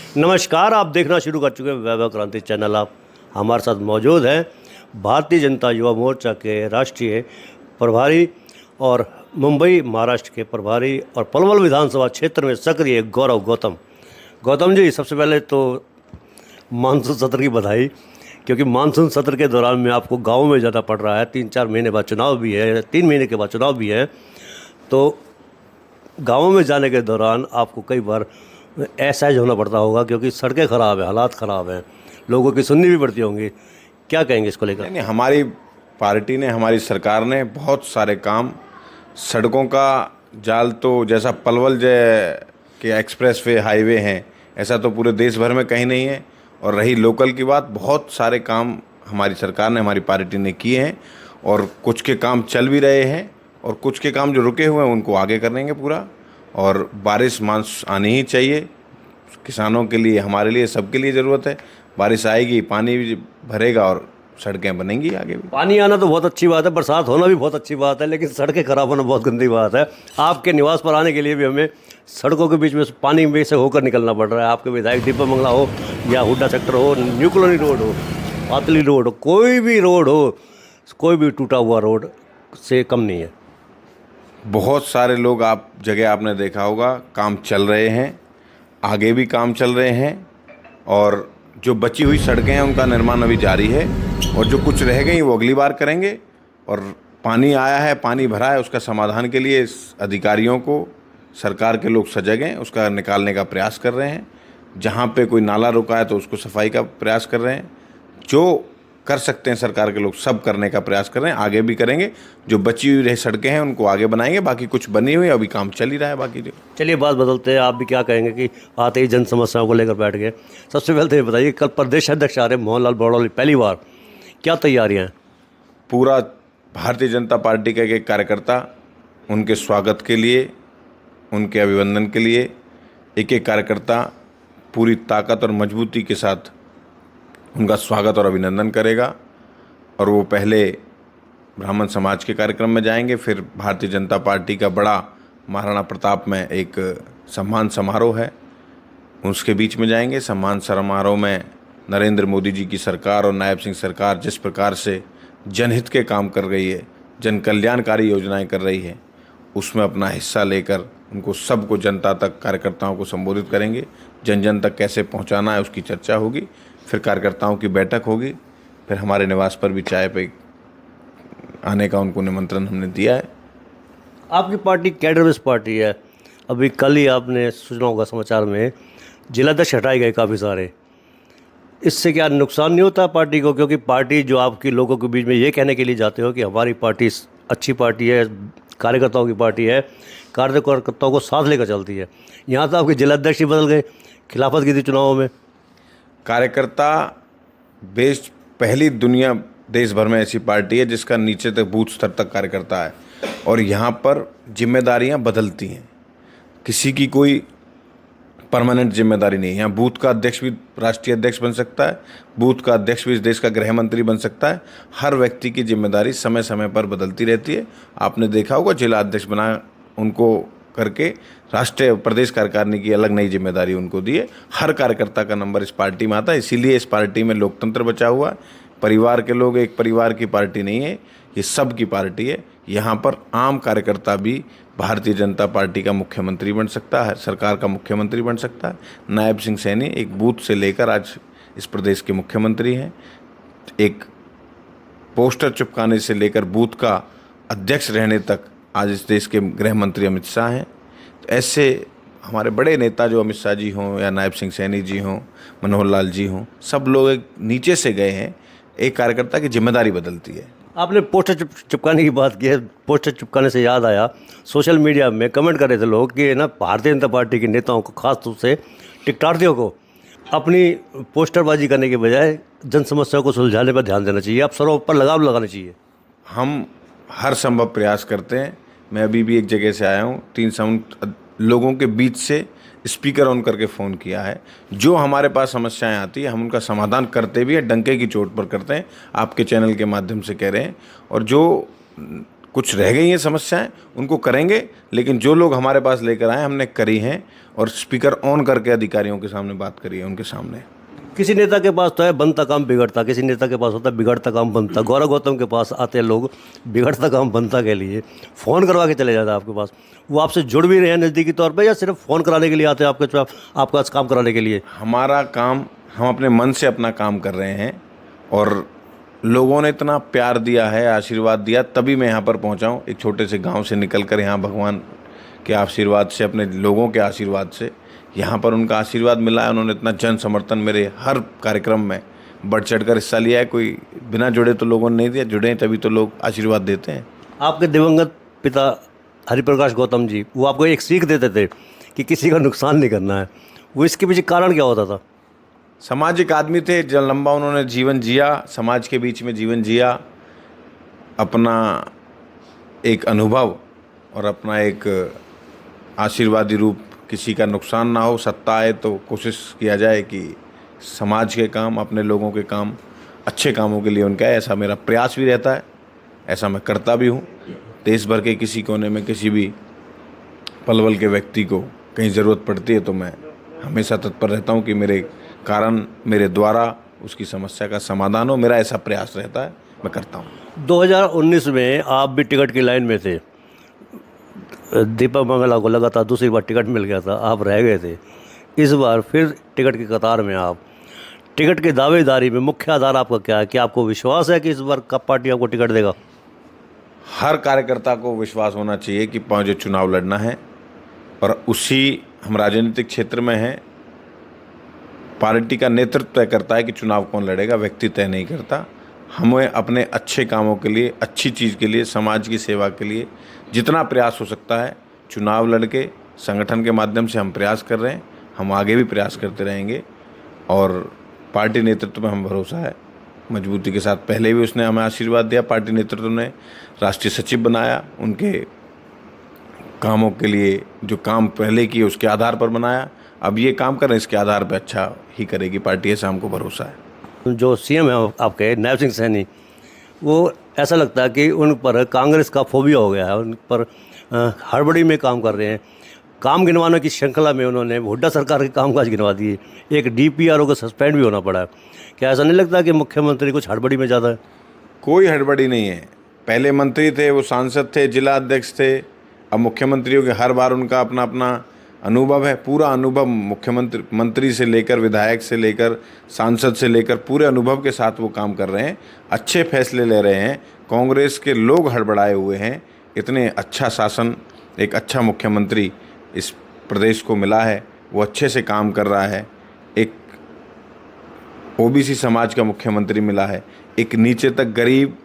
नमस्कार, आप देखना शुरू कर चुके हैं वैभव क्रांति चैनल। आप हमारे साथ मौजूद हैं भारतीय जनता युवा मोर्चा के राष्ट्रीय प्रभारी और मुंबई महाराष्ट्र के प्रभारी और पलवल विधानसभा क्षेत्र में सक्रिय गौरव गौतम जी, सबसे पहले तो मानसून सत्र की बधाई, क्योंकि मानसून सत्र के दौरान में आपको गाँव में ज़्यादा पड़ रहा है। 3-4 महीने बाद चुनाव भी है, 3 महीने के बाद चुनाव भी है, तो गाँव में जाने के दौरान आपको कई बार असहज होना पड़ता होगा, क्योंकि सड़कें ख़राब है, हालात ख़राब हैं, लोगों की सुननी भी पड़ती होंगी। क्या कहेंगे इसको लेकर? नहीं, हमारी पार्टी ने, हमारी सरकार ने बहुत सारे काम, सड़कों का जाल तो जैसा पलवल के एक्सप्रेस वे हाईवे हैं, ऐसा तो पूरे देश भर में कहीं नहीं है। और रही लोकल की बात, बहुत सारे काम हमारी सरकार ने, हमारी पार्टी ने किए हैं, और कुछ के काम चल भी रहे हैं, और कुछ के काम जो रुके हुए हैं उनको आगे करेंगे पूरा। और बारिश मानसून आनी ही चाहिए, किसानों के लिए, हमारे लिए, सबके लिए ज़रूरत है। बारिश आएगी, पानी भी भरेगा और सड़कें बनेंगी आगे भी। पानी आना तो बहुत अच्छी बात है, बरसात होना भी बहुत अच्छी बात है, लेकिन सड़कें खराब होना बहुत गंदी बात है। आपके निवास पर आने के लिए भी हमें सड़कों के बीच में पानी में से होकर निकलना पड़ रहा है। आपके विधायक दीपक मंगला हो या हुड्डा सेक्टर हो, न्यू कॉलोनी रोड हो, पातली रोड हो, कोई भी रोड हो, कोई भी टूटा हुआ रोड से कम नहीं है। बहुत सारे लोग, जगह आपने देखा होगा, काम चल रहे हैं, आगे भी काम चल रहे हैं, और जो बची हुई सड़कें हैं उनका निर्माण अभी जारी है, और जो कुछ रह गई वो अगली बार करेंगे। और पानी आया है, पानी भरा है, उसका समाधान के लिए अधिकारियों को, सरकार के लोग सजग हैं, उसका निकालने का प्रयास कर रहे हैं। जहाँ पे कोई नाला रुका है तो उसको सफाई का प्रयास कर रहे हैं। जो कर सकते हैं सरकार के लोग, सब करने का प्रयास कर रहे हैं, आगे भी करेंगे। जो बची हुई रही सड़कें हैं उनको आगे बनाएंगे, बाकी कुछ बनी हुई अभी काम चल ही रहा है बाकी जो। चलिए बात बदलते हैं, आप भी क्या कहेंगे कि आते ही जन समस्याओं को लेकर बैठ गए। सबसे पहले तो ये बताइए, कल प्रदेश अध्यक्ष आ रहे हैं मोहन लाल बड़ौली, पहली बार, क्या तैयारियां हैं? पूरा भारतीय जनता पार्टी का एक कार्यकर्ता उनके स्वागत के लिए, उनके अभिनंदन के लिए, एक एक कार्यकर्ता पूरी ताकत और मजबूती के साथ उनका स्वागत और अभिनंदन करेगा। और वो पहले ब्राह्मण समाज के कार्यक्रम में जाएंगे, फिर भारतीय जनता पार्टी का बड़ा महाराणा प्रताप में एक सम्मान समारोह है, उसके बीच में जाएंगे। सम्मान समारोह में नरेंद्र मोदी जी की सरकार और नायब सिंह सरकार जिस प्रकार से जनहित के काम कर रही है, जन कल्याणकारी योजनाएं कर रही है, उसमें अपना हिस्सा लेकर उनको, सबको, जनता तक, कार्यकर्ताओं को संबोधित करेंगे। जन जन तक कैसे पहुंचाना है उसकी चर्चा होगी, फिर कार्यकर्ताओं की बैठक होगी, फिर हमारे निवास पर भी चाय पे आने का उनको निमंत्रण हमने दिया है। आपकी पार्टी कैडर बेस्ड पार्टी है। अभी कल ही आपने सुना होगा समाचार में, जिलाध्यक्ष हटाए गए काफ़ी सारे। इससे क्या नुकसान नहीं होता पार्टी को? क्योंकि पार्टी जो आपकी लोगों के बीच में ये कहने के लिए जाते हो कि हमारी पार्टी अच्छी पार्टी है, कार्यकर्ताओं की पार्टी है, कार्यकर्ताओं को साथ लेकर चलती है, यहाँ तो आपके जिलाध्यक्ष ही बदल गए, खिलाफत की थी चुनावों में। कार्यकर्ता बेस्ड पहली दुनिया देश भर में ऐसी पार्टी है जिसका नीचे तक, बूथ स्तर तक कार्यकर्ता है, और यहाँ पर जिम्मेदारियाँ बदलती हैं। किसी की कोई परमानेंट जिम्मेदारी नहीं है। यहाँ बूथ का अध्यक्ष भी राष्ट्रीय अध्यक्ष बन सकता है, बूथ का अध्यक्ष भी इस देश का गृह मंत्री बन सकता है। हर व्यक्ति की जिम्मेदारी समय समय पर बदलती रहती है। आपने देखा होगा, जिला अध्यक्ष बना उनको करके राष्ट्रीय प्रदेश कार्यकारिणी की अलग नई जिम्मेदारी उनको दी है। हर कार्यकर्ता का नंबर इस पार्टी में आता है, इसीलिए इस पार्टी में लोकतंत्र बचा हुआ है। परिवार के लोग, एक परिवार की पार्टी नहीं है, ये सब की पार्टी है। यहाँ पर आम कार्यकर्ता भी भारतीय जनता पार्टी का मुख्यमंत्री बन सकता है, सरकार का मुख्यमंत्री बन सकता है। नायब सिंह सैनी एक बूथ से लेकर आज इस प्रदेश के मुख्यमंत्री हैं। एक पोस्टर चिपकाने से लेकर बूथ का अध्यक्ष रहने तक आज इस देश के गृह मंत्री अमित शाह हैं। तो ऐसे हमारे बड़े नेता, जो अमित शाह जी हों या नायब सिंह सैनी जी हों, मनोहर लाल जी हों, सब लोग एक नीचे से गए हैं। एक कार्यकर्ता की जिम्मेदारी बदलती है। आपने पोस्टर चिपकाने की बात की है, पोस्टर चिपकाने से याद आया, सोशल मीडिया में कमेंट कर रहे थे लोग कि ना भारतीय जनता पार्टी के नेताओं को, खास तौर से टिकटार्थियों को, अपनी पोस्टरबाजी करने के बजाय जन समस्याओं को सुलझाने पर ध्यान देना चाहिए, आप सरों पर लगाम लगाना चाहिए। हम हर संभव प्रयास करते हैं। मैं अभी भी एक जगह से आया हूँ, 3 लोगों के बीच से स्पीकर ऑन करके फ़ोन किया है। जो हमारे पास समस्याएं आती है हम उनका समाधान करते भी हैं, डंके की चोट पर करते हैं, आपके चैनल के माध्यम से कह रहे हैं। और जो कुछ रह गई हैं समस्याएं, उनको करेंगे, लेकिन जो लोग हमारे पास लेकर आए हमने करी हैं, और स्पीकर ऑन करके अधिकारियों के सामने बात करी है उनके सामने। किसी नेता के पास तो है बनता काम बिगड़ता, किसी नेता के पास होता है बिगड़ता काम बनता। गौरव गौतम के पास आते हैं लोग बिगड़ता काम बनता के लिए, फ़ोन करवा के चले जाते हैं आपके पास। वो आपसे जुड़ भी रहे हैं नज़दीकी तौर पे, या सिर्फ फ़ोन कराने के लिए आते हैं आपके पास काम कराने के लिए? हमारा काम, हम अपने मन से अपना काम कर रहे हैं, और लोगों ने इतना प्यार दिया है, आशीर्वाद दिया, तभी मैं यहाँ पर पहुँचा हूँ। एक छोटे से गांव से निकलकर यहाँ भगवान के आशीर्वाद से, अपने लोगों के आशीर्वाद से यहाँ पर उनका आशीर्वाद मिला है। उन्होंने इतना जन समर्थन मेरे हर कार्यक्रम में बढ़ चढ़कर हिस्सा लिया है। कोई बिना जुड़े तो लोगों ने नहीं दिया, जुड़े हैं तभी तो लोग आशीर्वाद देते हैं। आपके दिवंगत पिता हरिप्रकाश गौतम जी, वो आपको एक सीख देते थे कि किसी का नुकसान नहीं करना है। वो इसके पीछे कारण क्या होता था? सामाजिक आदमी थे, जब लंबा उन्होंने जीवन जिया, समाज के बीच में जीवन जिया, अपना एक अनुभव और अपना एक आशीर्वादी रूप, किसी का नुकसान ना हो। सत्ता आए तो कोशिश किया जाए कि समाज के काम, अपने लोगों के काम, अच्छे कामों के लिए उनका है, ऐसा मेरा प्रयास भी रहता है, ऐसा मैं करता भी हूँ। देश भर के किसी कोने में किसी भी पलवल के व्यक्ति को कहीं ज़रूरत पड़ती है तो मैं हमेशा तत्पर रहता हूँ कि मेरे कारण, मेरे द्वारा उसकी समस्या का समाधान हो। मेरा ऐसा प्रयास रहता है, मैं करता हूँ। 2019 में आप भी टिकट की लाइन में थे। दीपक मंगला को लगातार दूसरी बार टिकट मिल गया था, आप रह गए थे। इस बार फिर टिकट की कतार में आप, टिकट की दावेदारी में मुख्य आधार आपका क्या है? कि आपको विश्वास है कि इस बार कब पार्टी आपको टिकट देगा? हर कार्यकर्ता को विश्वास होना चाहिए कि मुझे चुनाव लड़ना है, और उसी हम राजनीतिक क्षेत्र में हैं। पार्टी का नेतृत्व तय करता है कि चुनाव कौन लड़ेगा, व्यक्ति तय नहीं करता। हमें अपने अच्छे कामों के लिए, अच्छी चीज़ के लिए, समाज की सेवा के लिए जितना प्रयास हो सकता है चुनाव लड़के, संगठन के माध्यम से हम प्रयास कर रहे हैं, हम आगे भी प्रयास करते रहेंगे। और पार्टी नेतृत्व में हम भरोसा है मजबूती के साथ। पहले भी उसने हमें आशीर्वाद दिया, पार्टी नेतृत्व ने राष्ट्रीय सचिव बनाया, उनके कामों के लिए जो काम पहले किए उसके आधार पर बनाया। अब ये काम करें, इसके आधार पर अच्छा ही करेगी पार्टी, ऐसा हमको भरोसा है। जो सीएम है आपके नैब सिंह सैनी, वो ऐसा लगता है कि उन पर कांग्रेस का फोबिया हो गया है, उन पर हड़बड़ी में काम कर रहे हैं। काम गिनवाने की श्रृंखला में उन्होंने हुड्डा सरकार के कामकाज गिनवा दिए, एक डीपीआरओ को सस्पेंड भी होना पड़ा है। क्या ऐसा नहीं लगता कि मुख्यमंत्री कुछ हड़बड़ी में ज़्यादा है? कोई हड़बड़ी नहीं है। पहले मंत्री थे, वो सांसद थे, जिला अध्यक्ष थे, अब मुख्यमंत्रियों के हर बार उनका अपना अपना अनुभव है। पूरा अनुभव मंत्री से लेकर, विधायक से लेकर, सांसद से लेकर, पूरे अनुभव के साथ वो काम कर रहे हैं, अच्छे फैसले ले रहे हैं। कांग्रेस के लोग हड़बड़ाए हुए हैं। इतने अच्छा शासन, एक अच्छा मुख्यमंत्री इस प्रदेश को मिला है, वो अच्छे से काम कर रहा है। एक ओबीसी समाज का मुख्यमंत्री मिला है, एक नीचे तक गरीब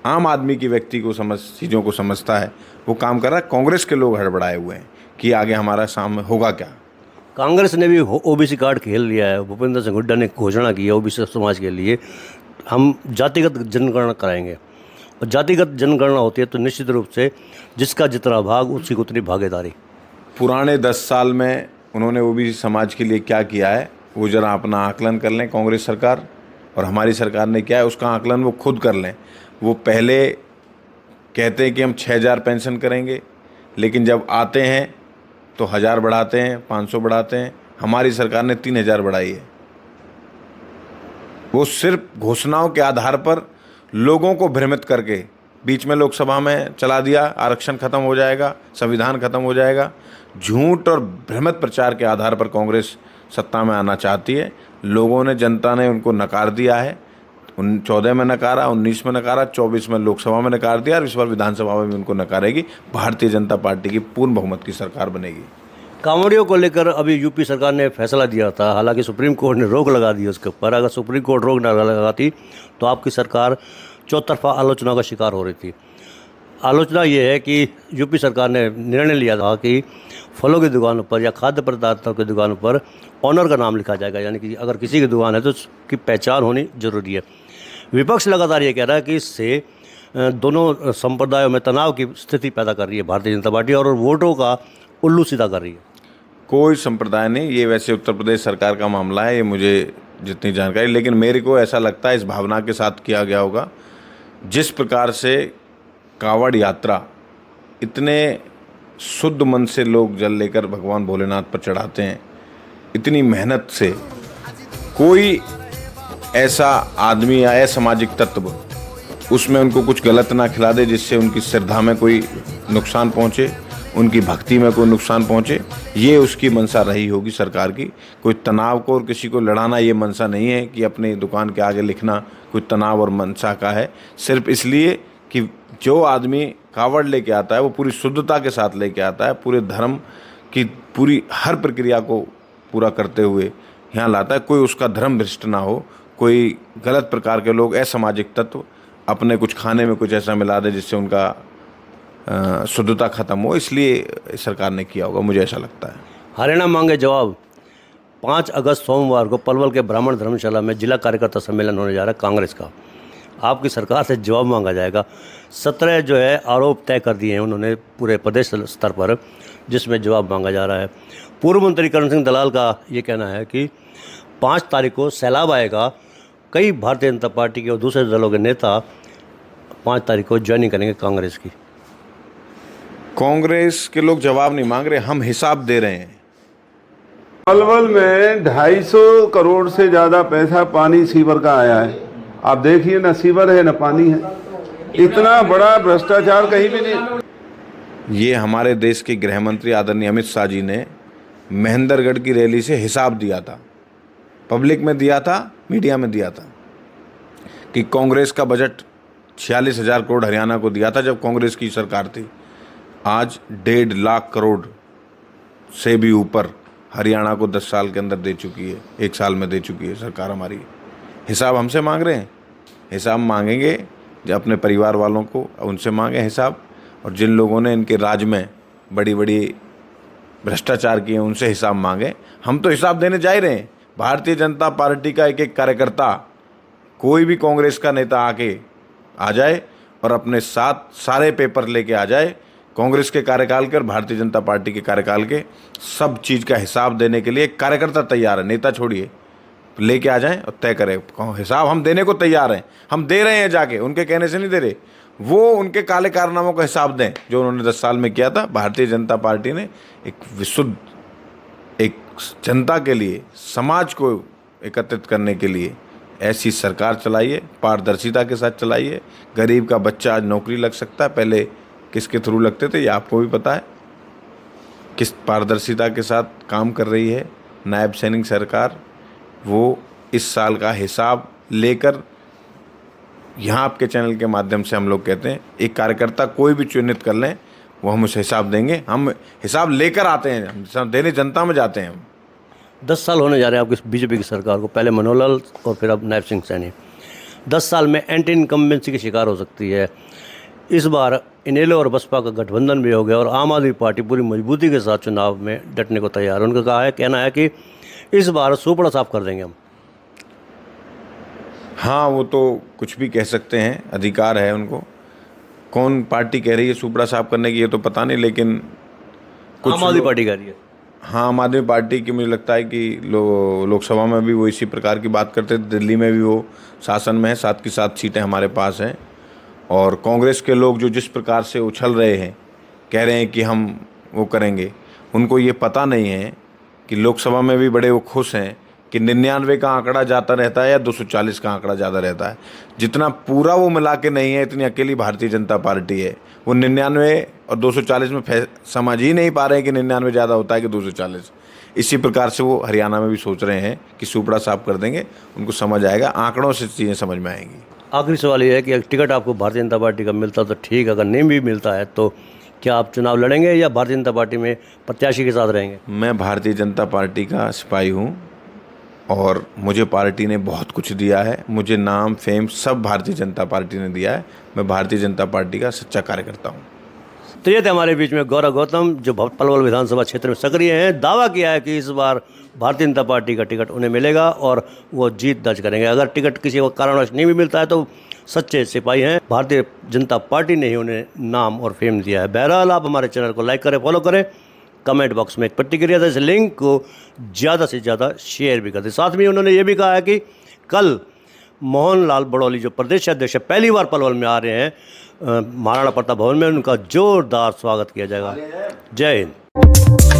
आम आदमी की व्यक्ति को चीज़ों को समझता है, वो काम कर रहा है। कांग्रेस के लोग हड़बड़ाए हुए हैं कि आगे हमारा सामने होगा क्या। कांग्रेस ने भी ओबीसी कार्ड खेल लिया है। भूपेंद्र सिंह हुड्डा ने घोषणा की है ओबीसी समाज के लिए हम जातिगत जनगणना कराएंगे, और जातिगत जनगणना होती है तो निश्चित रूप से जिसका जितना भाग उसी को उतनी भागीदारी। पुराने 10 साल में उन्होंने ओबीसी समाज के लिए क्या किया है वो ज़रा अपना आकलन कर लें। कांग्रेस सरकार और हमारी सरकार ने क्या है उसका आकलन वो खुद कर लें। वो पहले कहते हैं कि हम 6,000 पेंशन करेंगे, लेकिन जब आते हैं तो 1,000 बढ़ाते हैं, 500 बढ़ाते हैं। हमारी सरकार ने 3,000 बढ़ाई है। वो सिर्फ घोषणाओं के आधार पर लोगों को भ्रमित करके बीच में लोकसभा में चला दिया, आरक्षण खत्म हो जाएगा, संविधान खत्म हो जाएगा। झूठ और भ्रमित प्रचार के आधार पर कांग्रेस सत्ता में आना चाहती है। लोगों ने, जनता ने उनको नकार दिया है। 14 में नकारा, 19 में नकारा, 24 में लोकसभा में नकार दिया, और इस बार विधानसभा में भी उनको नकारेगी। भारतीय जनता पार्टी की पूर्ण बहुमत की सरकार बनेगी। कांवड़ियों को लेकर अभी यूपी सरकार ने फैसला दिया था, हालांकि सुप्रीम कोर्ट ने रोक लगा दी उसके ऊपर। अगर सुप्रीम कोर्ट रोक न लगाती तो आपकी सरकार चौतरफा आलोचना का शिकार हो रही थी। आलोचना ये है कि यूपी सरकार ने निर्णय लिया था कि फलों की दुकानों पर या खाद्य पदार्थों की दुकानों पर ऑनर का नाम लिखा जाएगा, यानी कि अगर किसी की दुकान है तो उसकी पहचान होनी जरूरी है। विपक्ष लगातार ये कह रहा है कि इससे दोनों संप्रदायों में तनाव की स्थिति पैदा कर रही है भारतीय जनता पार्टी, और वोटों का उल्लू सीधा कर रही है। कोई संप्रदाय नहीं, ये वैसे उत्तर प्रदेश सरकार का मामला है, ये मुझे जितनी जानकारी, लेकिन मेरे को ऐसा लगता है इस भावना के साथ किया गया होगा। जिस प्रकार से कावड़ यात्रा इतने शुद्ध मन से लोग जल लेकर भगवान भोलेनाथ पर चढ़ाते हैं, इतनी मेहनत से, कोई ऐसा आदमी या असामाजिक तत्व उसमें उनको कुछ गलत ना खिला दे जिससे उनकी श्रद्धा में कोई नुकसान पहुंचे, उनकी भक्ति में कोई नुकसान पहुंचे। ये उसकी मंशा रही होगी सरकार की। कोई तनाव को और किसी को लड़ाना ये मंशा नहीं है कि अपनी दुकान के आगे लिखना कोई तनाव और मंशा का है। सिर्फ इसलिए कि जो आदमी कावड़ लेके आता है वो पूरी शुद्धता के साथ लेके आता है, पूरे धर्म की पूरी हर प्रक्रिया को पूरा करते हुए यहाँ लाता है। कोई उसका धर्म भ्रष्ट ना हो, कोई गलत प्रकार के लोग असामाजिक तत्व अपने कुछ खाने में कुछ ऐसा मिला दे जिससे उनका शुद्धता खत्म हो, इसलिए सरकार ने किया होगा, मुझे ऐसा लगता है। हरियाणा मांगे जवाब। 5 अगस्त सोमवार को पलवल के ब्राह्मण धर्मशाला में जिला कार्यकर्ता सम्मेलन होने जा रहा है कांग्रेस का। आपकी सरकार से जवाब मांगा जाएगा। 17 जो है आरोप तय कर दिए हैं उन्होंने पूरे प्रदेश स्तर पर, जिसमें जवाब मांगा जा रहा है। पूर्व मंत्री करण सिंह दलाल का ये कहना है कि 5 तारीख को सैलाब आएगा। कई भारतीय जनता पार्टी के और दूसरे दलों के नेता 5 तारीख को ज्वाइनिंग करेंगे कांग्रेस की। कांग्रेस के लोग जवाब नहीं मांग रहे, हम हिसाब दे रहे हैं। पलवल में 250 करोड़ से ज्यादा पैसा पानी सीवर का आया है। आप देखिए, ना सीवर है ना पानी है। इतना बड़ा भ्रष्टाचार कहीं भी नहीं। ये हमारे देश के गृह मंत्री आदरणीय अमित शाह जी ने महेंद्रगढ़ की रैली से हिसाब दिया था, पब्लिक में दिया था, मीडिया में दिया था कि कांग्रेस का बजट 46,000 करोड़ हरियाणा को दिया था जब कांग्रेस की सरकार थी। आज 1.5 लाख करोड़ से भी ऊपर हरियाणा को 10 साल के अंदर दे चुकी है, 1 साल में दे चुकी है सरकार हमारी। हिसाब हमसे मांग रहे हैं, हिसाब मांगेंगे जो अपने परिवार वालों को, उनसे मांगे हिसाब। और जिन लोगों ने इनके राज में बड़ी बड़ी भ्रष्टाचार किए उनसे हिसाब मांगे। हम तो हिसाब देने जा ही रहे हैं। भारतीय जनता पार्टी का एक एक कार्यकर्ता, कोई भी कांग्रेस का नेता आके आ जाए और अपने साथ सारे पेपर लेके आ जाए कांग्रेस के कार्यकाल के और भारतीय जनता पार्टी के कार्यकाल के, सब चीज़ का हिसाब देने के लिए कार्यकर्ता तैयार है। नेता छोड़िए, लेके आ जाएं और तय करें हिसाब। हम देने को तैयार हैं, हम दे रहे हैं, जाके उनके कहने से नहीं दे रहे। वो उनके काले कारनामों का हिसाब दें जो उन्होंने 10 साल में किया था। भारतीय जनता पार्टी ने एक विशुद्ध, एक जनता के लिए, समाज को एकत्रित करने के लिए ऐसी सरकार चलाइए, पारदर्शिता के साथ चलाइए। गरीब का बच्चा आज नौकरी लग सकता है, पहले किसके थ्रू लगते थे ये आपको भी पता है। किस पारदर्शिता के साथ काम कर रही है नायब सैनिक सरकार, वो इस साल का हिसाब लेकर यहाँ आपके चैनल के माध्यम से हम लोग कहते हैं, एक कार्यकर्ता कोई भी चिन्हित कर लें, वो हम उसे हिसाब देंगे। हम हिसाब लेकर आते हैं, हम देने जनता में जाते हैं। 10 साल होने जा रहे हैं आपकी बीजेपी की सरकार को, पहले मनोहर लाल और फिर अब नायब सिंह सैनी। 10 साल में एंटी इनकम्बेंसी की शिकार हो सकती है। इस बार इनेलो और बसपा का गठबंधन भी हो गया और आम आदमी पार्टी पूरी मजबूती के साथ चुनाव में डटने को तैयार है। उनका कहना है कि इस बार सूपड़ा साफ कर देंगे हम। हाँ, वो तो कुछ भी कह सकते हैं, अधिकार है उनको। कौन पार्टी कह रही है सूपड़ा साफ करने की ये तो पता नहीं, लेकिन कुछ आम आदमी पार्टी कह रही है। हाँ, आम आदमी पार्टी की मुझे लगता है कि लोकसभा में भी वो इसी प्रकार की बात करते थे, दिल्ली में भी वो शासन में है, 7 की 7 सीटें हमारे पास हैं। और कांग्रेस के लोग जो जिस प्रकार से उछल रहे हैं, कह रहे हैं कि हम वो करेंगे, उनको ये पता नहीं है कि लोकसभा में भी बड़े वो खुश हैं कि 99 का आंकड़ा जाता रहता है या 240 का आंकड़ा ज़्यादा रहता है। जितना पूरा वो मिला के नहीं है, इतनी अकेली भारतीय जनता पार्टी है। वो 99 और 240 में समझ ही नहीं पा रहे हैं कि 99 ज़्यादा होता है कि 240। इसी प्रकार से वो हरियाणा में भी सोच रहे हैं कि सूपड़ा साफ कर देंगे, उनको समझ आएगा, आंकड़ों से चीज़ें समझ में आएंगी। आखिरी सवाल ये है कि अगर टिकट आपको भारतीय जनता पार्टी का मिलता तो ठीक, अगर नहीं भी मिलता है तो क्या आप चुनाव लड़ेंगे या भारतीय जनता पार्टी में प्रत्याशी के साथ रहेंगे? मैं भारतीय जनता पार्टी का सिपाही हूँ और मुझे पार्टी ने बहुत कुछ दिया है। मुझे नाम, फेम सब भारतीय जनता पार्टी ने दिया है। मैं भारतीय जनता पार्टी का सच्चा कार्यकर्ता हूँ। तो ये थे हमारे बीच में गौरव गौतम, जो पलवल विधानसभा क्षेत्र में सक्रिय हैं। दावा किया है कि इस बार भारतीय जनता पार्टी का टिकट उन्हें मिलेगा और वो जीत दर्ज करेंगे। अगर टिकट किसी को कारणवश नहीं भी मिलता है तो सच्चे सिपाही हैं, भारतीय जनता पार्टी ने ही उन्हें नाम और फेम दिया है। बहरहाल आप हमारे चैनल को लाइक करें, फॉलो करें, कमेंट बॉक्स में एक प्रतिक्रिया दें, इस लिंक को ज़्यादा से ज़्यादा शेयर भी कर दें। साथ में उन्होंने ये भी कहा है कि कल मोहन लाल बड़ौली जो प्रदेश अध्यक्ष है, पहली बार पलवल में आ रहे हैं महाराणा प्रताप भवन में, उनका जोरदार स्वागत किया जाएगा। जय हिंद।